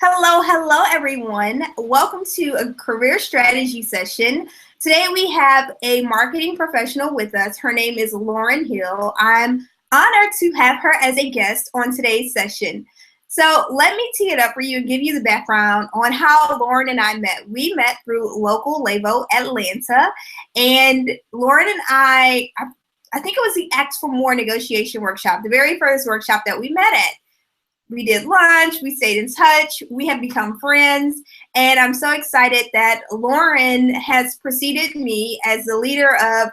Hello, everyone. Welcome to a career strategy session. Today we have a marketing professional with us. Her name is Lauren Hill. I'm honored to have her as a guest on today's session. So let me tee it up for you and give you the background on how Lauren and I met. We met through local Levo, Atlanta, and Lauren and I think it was the Ask for More negotiation workshop, the very first workshop that we met at. We did lunch, we stayed in touch, we have become friends, and I'm so excited that Lauren has preceded me as the leader of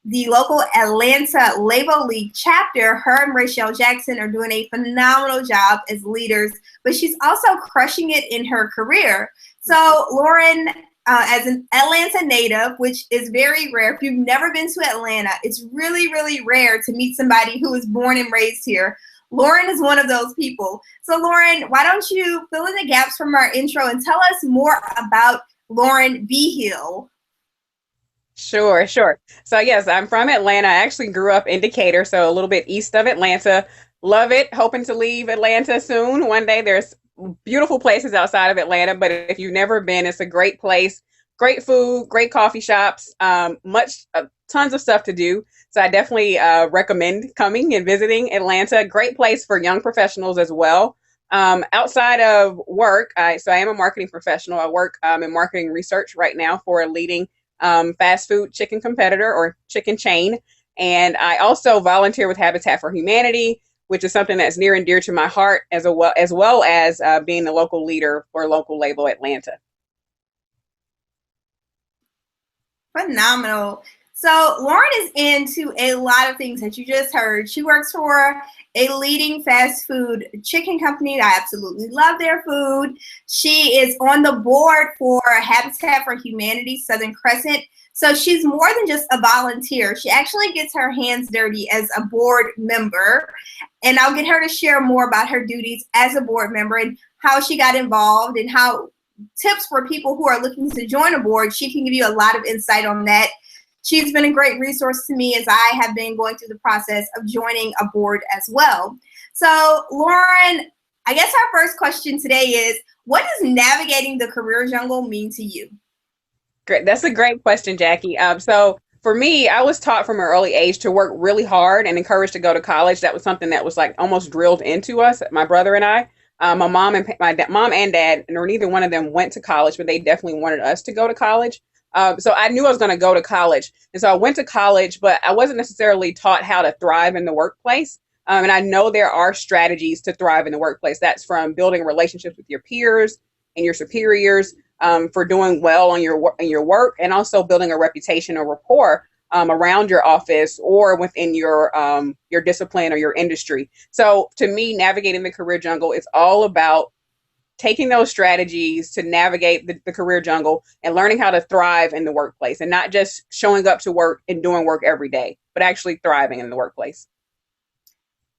the local Atlanta Levo League chapter. Her and Rachel Jackson are doing a phenomenal job as leaders, but she's also crushing it in her career. So Lauren, as an Atlanta native, which is very rare, if you've never been to Atlanta, it's really, really rare to meet somebody who was born and raised here. Lauren is one of those people. So Lauren, why don't you fill in the gaps from our intro and tell us more about Lauren B. Hill? Sure. So yes, I'm from Atlanta. I actually grew up in Decatur, so a little bit east of Atlanta. Love it. Hoping to leave Atlanta soon. One day there's beautiful places outside of Atlanta, but if you've never been, it's a great place. Great food, great coffee shops, tons of stuff to do. So I definitely recommend coming and visiting Atlanta. Great place for young professionals as well. Outside of work, so I am a marketing professional. I work in marketing research right now for a leading fast food chicken competitor or chicken chain. And I also volunteer with Habitat for Humanity, which is something that's near and dear to my heart, as well as being the local leader for local Label Atlanta. Phenomenal. So Lauren is into a lot of things that you just heard. She works for a leading fast food chicken company. I absolutely love their food. She is on the board for Habitat for Humanity Southern Crescent. So she's more than just a volunteer. She actually gets her hands dirty as a board member. And I'll get her to share more about her duties as a board member and how she got involved and how tips for people who are looking to join a board. She can give you a lot of insight on that. She's been a great resource to me as I have been going through the process of joining a board as well. So Lauren, I guess our first question today is, what does navigating the career jungle mean to you? Great. That's a great question, Jackie. So for me, I was taught from an early age to work really hard and encouraged to go to college. That was something that was like almost drilled into us, my brother and I. Mom and dad, nor neither one of them went to college, but they definitely wanted us to go to college. So I knew I was going to go to college. And so I went to college, but I wasn't necessarily taught how to thrive in the workplace. And I know there are strategies to thrive in the workplace. That's from building relationships with your peers and your superiors, for doing well on your work, and also building a reputation or rapport around your office or within your discipline or your industry. So to me, navigating the career jungle is all about taking those strategies to navigate the career jungle and learning how to thrive in the workplace, and not just showing up to work and doing work every day, but actually thriving in the workplace.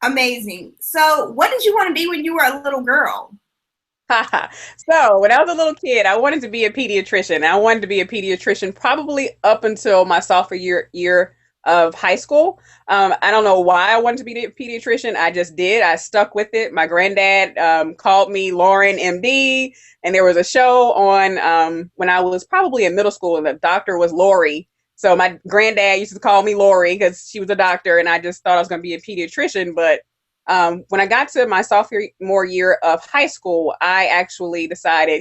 Amazing. So what did you want to be when you were a little girl? So when I was a little kid, I wanted to be a pediatrician. I wanted to be a pediatrician probably up until my sophomore year of high school. I don't know why I wanted to be a pediatrician. I just did. I stuck with it. My granddad called me Lauren MD, and there was a show on when I was probably in middle school, and the doctor was Lori. So my granddad used to call me Lori because she was a doctor, and I just thought I was going to be a pediatrician. But when I got to my sophomore year of high school, I actually decided,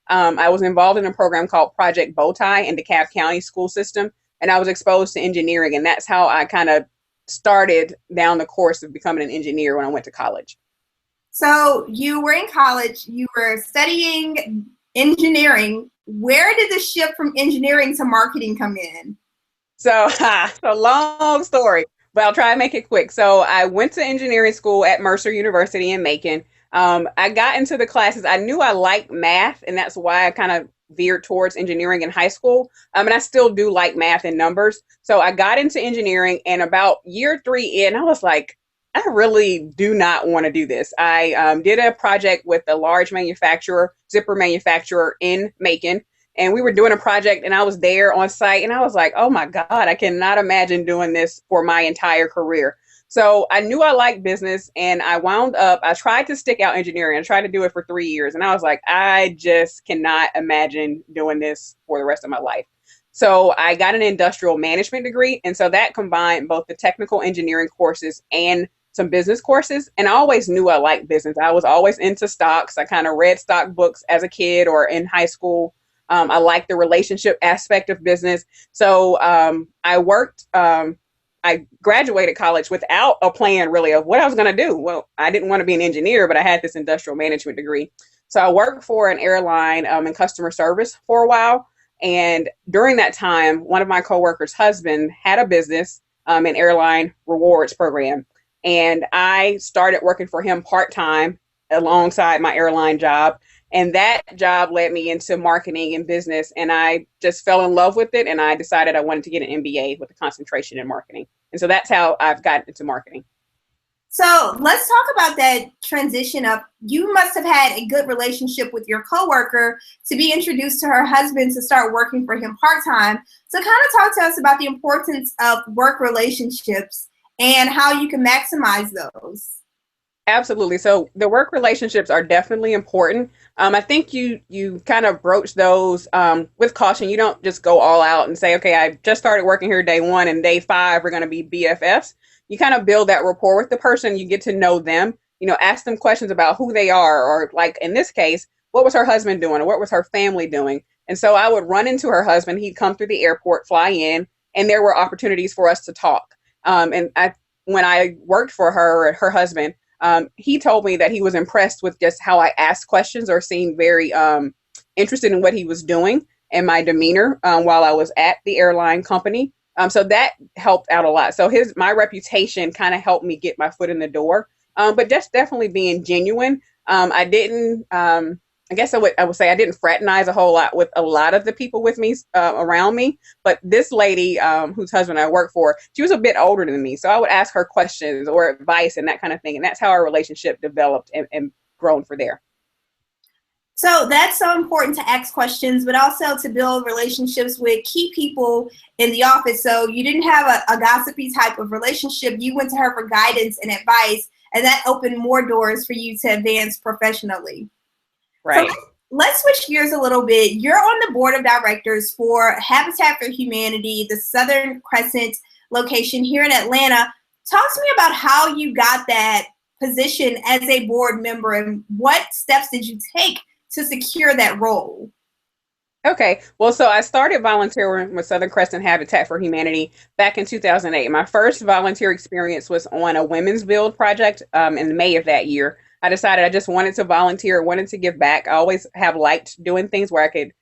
I was involved in a program called Project Bowtie in DeKalb County school system, and I was exposed to engineering, and that's how I kind of started down the course of becoming an engineer when I went to college. So you were in college, you were studying engineering. Where did the shift from engineering to marketing come in? So it's a long story, but I'll try and make it quick. So I went to engineering school at Mercer University in Macon. I got into the classes. I knew I liked math, and that's why I kind of veered towards engineering in high school. And I still do like math and numbers. So I got into engineering, and about year 3 in, I was like, I really do not want to do this. I did a project with a large zipper manufacturer in Macon, and we were doing a project, and I was there on site, and I was like, oh my God, I cannot imagine doing this for my entire career. So I knew I liked business, and I tried to stick out engineering. I tried to do it for 3 years, and I was like, I just cannot imagine doing this for the rest of my life. So I got an industrial management degree, and so that combined both the technical engineering courses and some business courses. And I always knew I liked business. I was always into stocks. I kind of read stock books as a kid or in high school. I liked the relationship aspect of business. So I worked. I graduated college without a plan really of what I was going to do. Well, I didn't want to be an engineer, but I had this industrial management degree. So I worked for an airline in customer service for a while. And during that time, one of my coworkers' husband had a business, an airline rewards program. And I started working for him part time alongside my airline job. And that job led me into marketing and business. And I just fell in love with it. And I decided I wanted to get an MBA with a concentration in marketing. And so that's how I've gotten into marketing. So let's talk about that transition of you must have had a good relationship with your coworker to be introduced to her husband to start working for him part-time. So kind of talk to us about the importance of work relationships and how you can maximize those. Absolutely. So the work relationships are definitely important. I think you kind of broach those with caution. You don't just go all out and say, okay, I just started working here day one and day five we're going to be BFFs. You kind of build that rapport with the person. You get to know them. Ask them questions about who they are, or like in this case, what was her husband doing, or what was her family doing. And so I would run into her husband. He'd come through the airport, fly in, and there were opportunities for us to talk. When I worked for her husband. He told me that he was impressed with just how I asked questions or seemed very interested in what he was doing and my demeanor while I was at the airline company. So that helped out a lot. So my reputation kind of helped me get my foot in the door. But just definitely being genuine. I didn't. I guess I would say I didn't fraternize a whole lot with a lot of the people with me around me. But this lady, whose husband I work for, she was a bit older than me. So I would ask her questions or advice and that kind of thing. And that's how our relationship developed and grown for there. So that's so important to ask questions, but also to build relationships with key people in the office. So you didn't have a gossipy type of relationship. You went to her for guidance and advice, and that opened more doors for you to advance professionally. Right. So let's switch gears a little bit. You're on the board of directors for Habitat for Humanity, the Southern Crescent location here in Atlanta. Talk to me about how you got that position as a board member and what steps did you take to secure that role? Okay. Well, so I started volunteering with Southern Crescent Habitat for Humanity back in 2008. My first volunteer experience was on a women's build project in May of that year. I decided I just wanted to volunteer, wanted to give back. I always have liked doing things where I could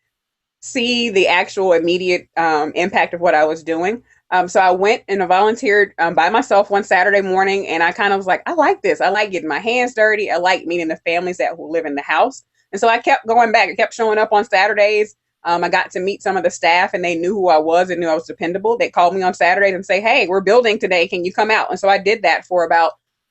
see the actual immediate impact of what I was doing. So I went and I volunteered by myself one Saturday morning, and I kind of was like, I like this. I like getting my hands dirty. I like meeting the families that who live in the house. And so I kept going back. I kept showing up on Saturdays. I got to meet some of the staff, and they knew who I was and knew I was dependable. They called me on Saturdays and say, hey, we're building today. Can you come out? And so I did that for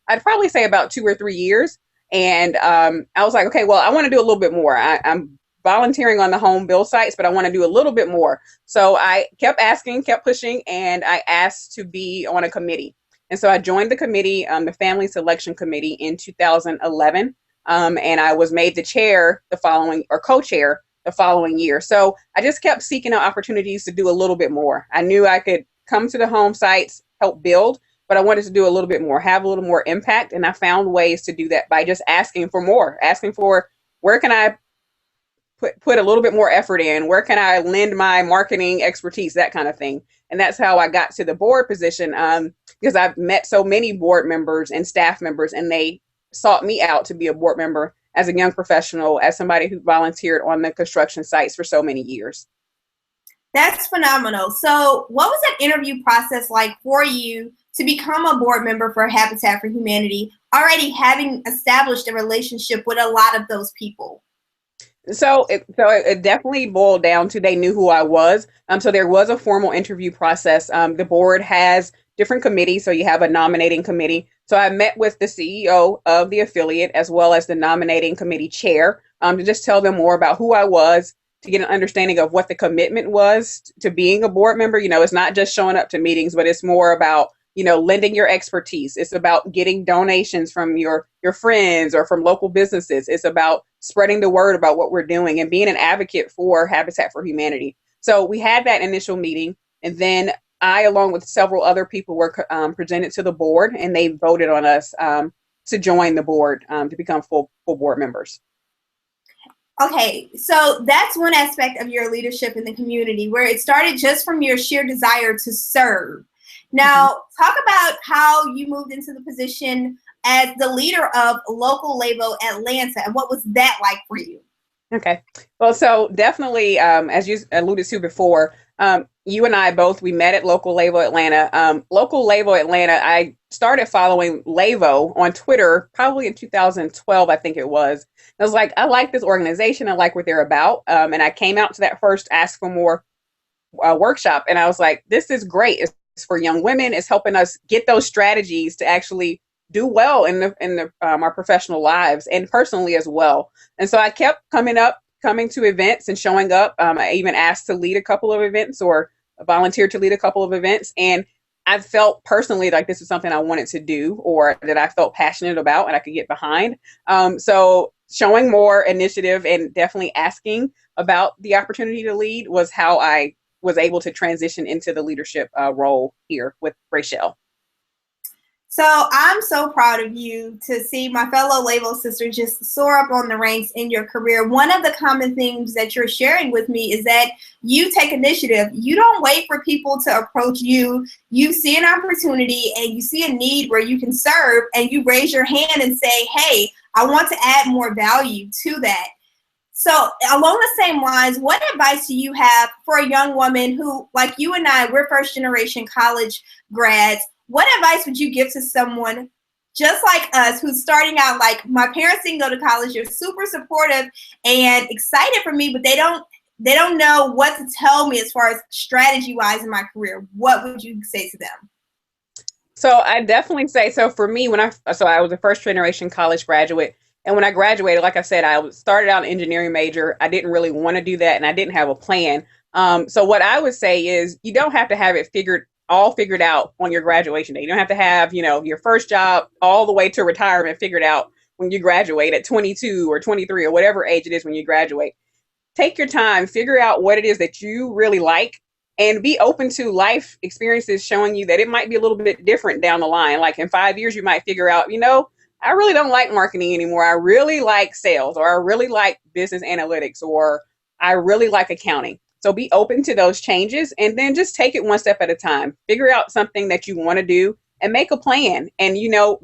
I'd probably say about 2 or 3 years. And I was like, okay, well, I want to do a little bit more. I'm volunteering on the home build sites, but I want to do a little bit more. So I kept asking, kept pushing, and I asked to be on a committee. And so I joined the committee, the Family Selection Committee in 2011. And I was made the chair the following, or co-chair the following year. So I just kept seeking out opportunities to do a little bit more. I knew I could come to the home sites, help build, but I wanted to do a little bit more, have a little more impact. And I found ways to do that by just asking for more, asking for where can I put a little bit more effort in? Where can I lend my marketing expertise, that kind of thing? And that's how I got to the board position, because I've met so many board members and staff members, and they sought me out to be a board member as a young professional, as somebody who volunteered on the construction sites for so many years. That's phenomenal. So what was that interview process like for you to become a board member for Habitat for Humanity, already having established a relationship with a lot of those people? So it definitely boiled down to they knew who I was. So there was a formal interview process. The board has different committees. So you have a nominating committee. So I met with the CEO of the affiliate as well as the nominating committee chair to just tell them more about who I was, to get an understanding of what the commitment was to being a board member. You know, it's not just showing up to meetings, but it's more about lending your expertise. It's about getting donations from your friends or from local businesses. It's about spreading the word about what we're doing and being an advocate for Habitat for Humanity. So we had that initial meeting, and then I, along with several other people, were presented to the board, and they voted on us to join the board, to become full board members. Okay, so that's one aspect of your leadership in the community, where it started just from your sheer desire to serve. Now, talk about how you moved into the position as the leader of local Levo Atlanta, and what was that like for you? Okay. Well, so definitely, as you alluded to before, you and I both, we met at Local Levo Atlanta. Local Levo Atlanta, I started following Levo on Twitter probably in 2012, I think it was. I was like, I like this organization. I like what they're about. And I came out to that first Ask for More workshop, and I was like, this is great. It's for young women. It's helping us get those strategies to actually do well in our professional lives and personally as well. And so I kept coming to events and showing up. I even asked to lead a couple of events, or volunteered to lead a couple of events. And I felt personally like this is something I wanted to do, or that I felt passionate about and I could get behind. So showing more initiative and definitely asking about the opportunity to lead was how I was able to transition into the leadership role here with Rachel. So I'm so proud of you to see my fellow Levo sister just soar up on the ranks in your career. One of the common themes that you're sharing with me is that you take initiative. You don't wait for people to approach you. You see an opportunity and you see a need where you can serve, and you raise your hand and say, hey, I want to add more value to that. So along the same lines, what advice do you have for a young woman who, like you and I, we're first generation college grads? What advice would you give to someone just like us who's starting out, like, my parents didn't go to college, they're super supportive and excited for me, but they don't know what to tell me as far as strategy wise in my career? What would you say to them? So I definitely say, so for me, I was a first generation college graduate. And when I graduated, like I said, I started out an engineering major. I didn't really want to do that, and I didn't have a plan. So what I would say is, you don't have to have it figured out on your graduation day. You don't have to have, your first job all the way to retirement figured out when you graduate at 22 or 23 or whatever age it is when you graduate. Take your time, figure out what it is that you really like, and be open to life experiences showing you that it might be a little bit different down the line. Like in 5 years, you might figure out, I really don't like marketing anymore. I really like sales, or I really like business analytics, or I really like accounting. So be open to those changes, and then just take it one step at a time. Figure out something that you want to do and make a plan, and,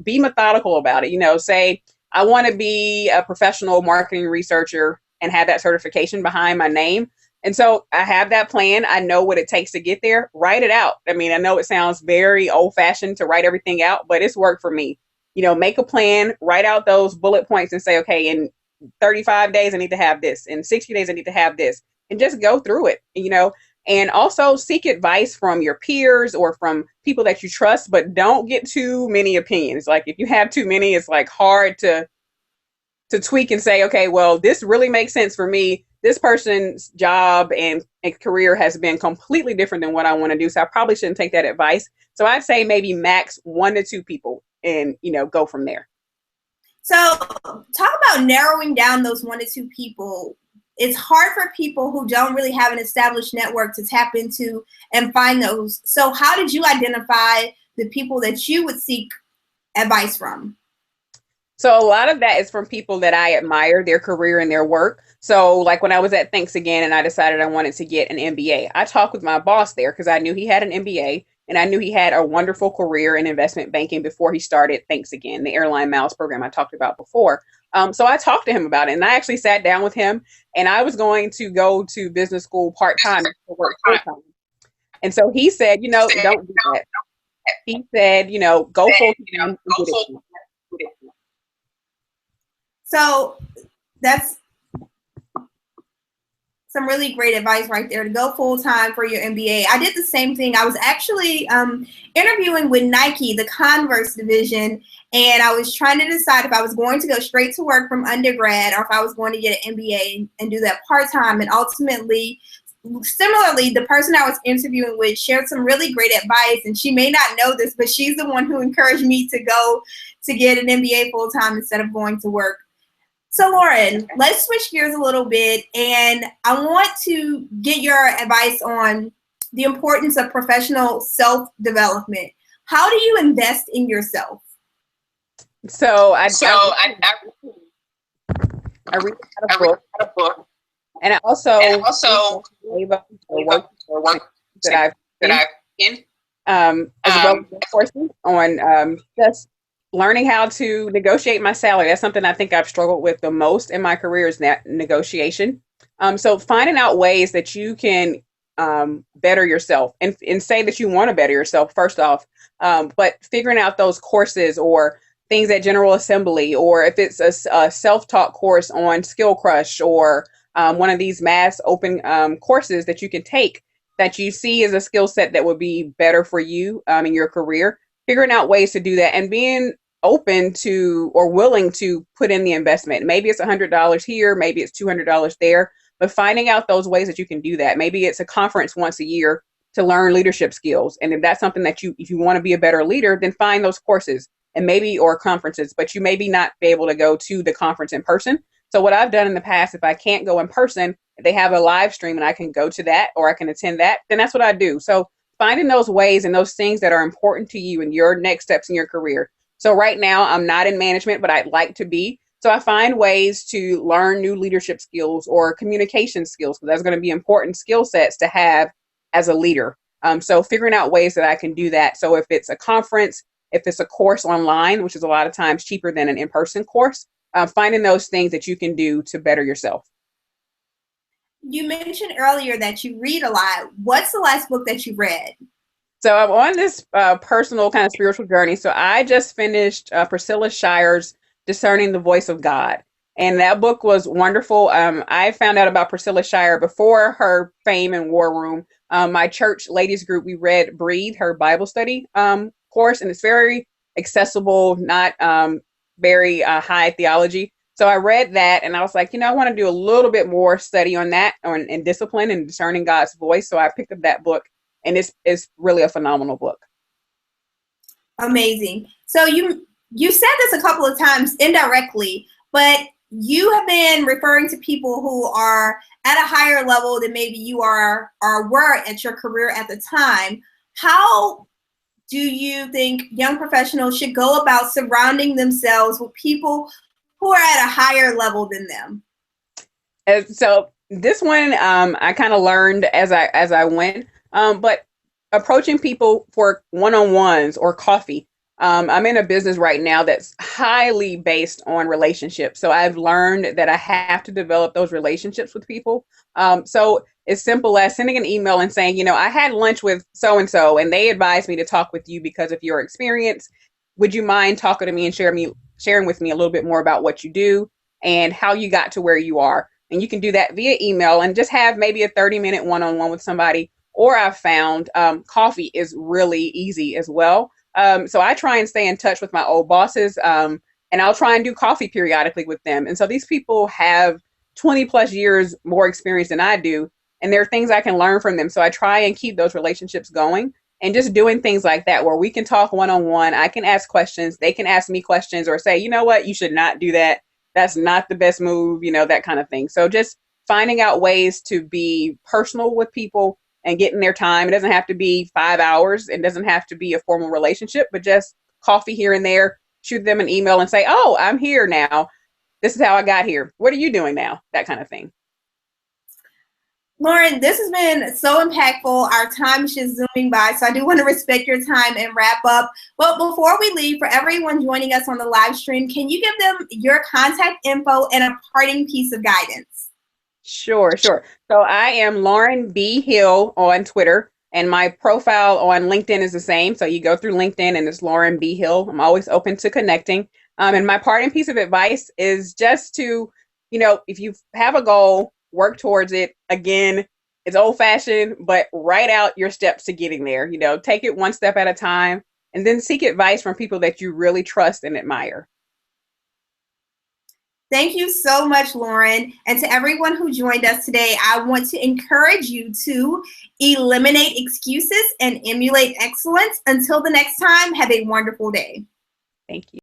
be methodical about it. Say, I want to be a professional marketing researcher and have that certification behind my name. And so I have that plan. I know what it takes to get there. Write it out. I mean, I know it sounds very old fashioned to write everything out, but it's worked for me. Make a plan, write out those bullet points and say, okay, in 35 days, I need to have this. In 60 days, I need to have this. And just go through it, and also seek advice from your peers or from people that you trust, but don't get too many opinions. Like, if you have too many, it's like hard to tweak and say, okay, well, this really makes sense for me. This person's job and career has been completely different than what I want to do. So I probably shouldn't take that advice. So I'd say maybe max 1 to 2 people, and, go from there. So talk about narrowing down those 1 to 2 people. It's hard for people who don't really have an established network to tap into and find those. So how did you identify the people that you would seek advice from? So a lot of that is from people that I admire, their career and their work. So like when I was at Thanks Again and I decided I wanted to get an MBA, I talked with my boss there because I knew he had an MBA, and I knew he had a wonderful career in investment banking before he started Thanks Again, the airline miles program I talked about before. So I talked to him about it, and I actually sat down with him, and I was going to go to business school part-time to work full-time. And so he said, don't do that. He said, go full-time. So that's some really great advice right there, to go full-time for your MBA. I did the same thing. I was actually interviewing with Nike, the Converse division, and I was trying to decide if I was going to go straight to work from undergrad or if I was going to get an MBA and do that part-time. And ultimately, similarly, the person I was interviewing with shared some really great advice, and she may not know this, but she's the one who encouraged me to go to get an MBA full time instead of going to work. So, Lauren, let's switch gears a little bit, and I want to get your advice on the importance of professional self development. How do you invest in yourself? So I read a I read book, a book, and I and also also Levo or Levo work or work that I've that in, I've in. as well Um, as courses on just learning how to negotiate my salary. That's something I think I've struggled with the most in my career is that negotiation. So finding out ways that you can better yourself and say that you want to better yourself first off, but figuring out those courses or things at General Assembly, or if it's a self-taught course on Skill Crush or one of these mass open courses that you can take that you see as a skill set that would be better for you in your career, figuring out ways to do that and being open to or willing to put in the investment. Maybe it's $100 here, maybe it's $200 there, but finding out those ways that you can do that. Maybe it's a conference once a year to learn leadership skills. And if that's something that if you want to be a better leader, then find those courses and maybe, or conferences, but you maybe not be able to go to the conference in person. So what I've done in the past, if I can't go in person, if they have a live stream and I can go to that or I can attend that, then that's what I do. So finding those ways and those things that are important to you in your next steps in your career. So right now I'm not in management, but I'd like to be. So I find ways to learn new leadership skills or communication skills, because that's going to be important skill sets to have as a leader. So figuring out ways that I can do that. So if it's a conference, if it's a course online, which is a lot of times cheaper than an in-person course, finding those things that you can do to better yourself. You mentioned earlier that you read a lot. What's the last book that you read? So I'm on this personal kind of spiritual journey. So I just finished Priscilla Shire's Discerning the Voice of God. And that book was wonderful. I found out about Priscilla Shire before her fame in War Room. My church ladies group, we read Breathe, her Bible study course, and it's very accessible, not very high theology. So I read that and I was like, I want to do a little bit more study on that and discipline and discerning God's voice. So I picked up that book, and it's really a phenomenal book. Amazing. So you said this a couple of times indirectly, but you have been referring to people who are at a higher level than maybe you are or were at your career at the time. How do you think young professionals should go about surrounding themselves with people who are at a higher level than them? And so this one I kind of learned as I went, but approaching people for one-on-ones or coffee. I'm in a business right now that's highly based on relationships. So I've learned that I have to develop those relationships with people. So as simple as sending an email and saying, I had lunch with so and so, and they advised me to talk with you because of your experience. Would you mind talking to me and sharing with me a little bit more about what you do and how you got to where you are? And you can do that via email and just have maybe a 30-minute one-on-one with somebody. Or I've found coffee is really easy as well. So I try and stay in touch with my old bosses, and I'll try and do coffee periodically with them. And so these people have 20 plus years more experience than I do, and there are things I can learn from them. So I try and keep those relationships going and just doing things like that where we can talk one-on-one. I can ask questions, they can ask me questions, or say, you know what, you should not do that. That's not the best move, that kind of thing. So just finding out ways to be personal with people and getting their time. It doesn't have to be 5 hours. It doesn't have to be a formal relationship, but just coffee here and there, shoot them an email and say, oh, I'm here now. This is how I got here. What are you doing now? That kind of thing. Lauren, this has been so impactful. Our time is just zooming by, so I do want to respect your time and wrap up. But before we leave, for everyone joining us on the live stream, can you give them your contact info and a parting piece of guidance? Sure. So I am Lauren B. Hill on Twitter, and my profile on LinkedIn is the same. So you go through LinkedIn and it's Lauren B. Hill. I'm always open to connecting. And my parting piece of advice is just to, if you have a goal, work towards it. Again, it's old fashioned, but write out your steps to getting there. Take it one step at a time and then seek advice from people that you really trust and admire. Thank you so much, Lauren. And to everyone who joined us today, I want to encourage you to eliminate excuses and emulate excellence. Until the next time, have a wonderful day. Thank you.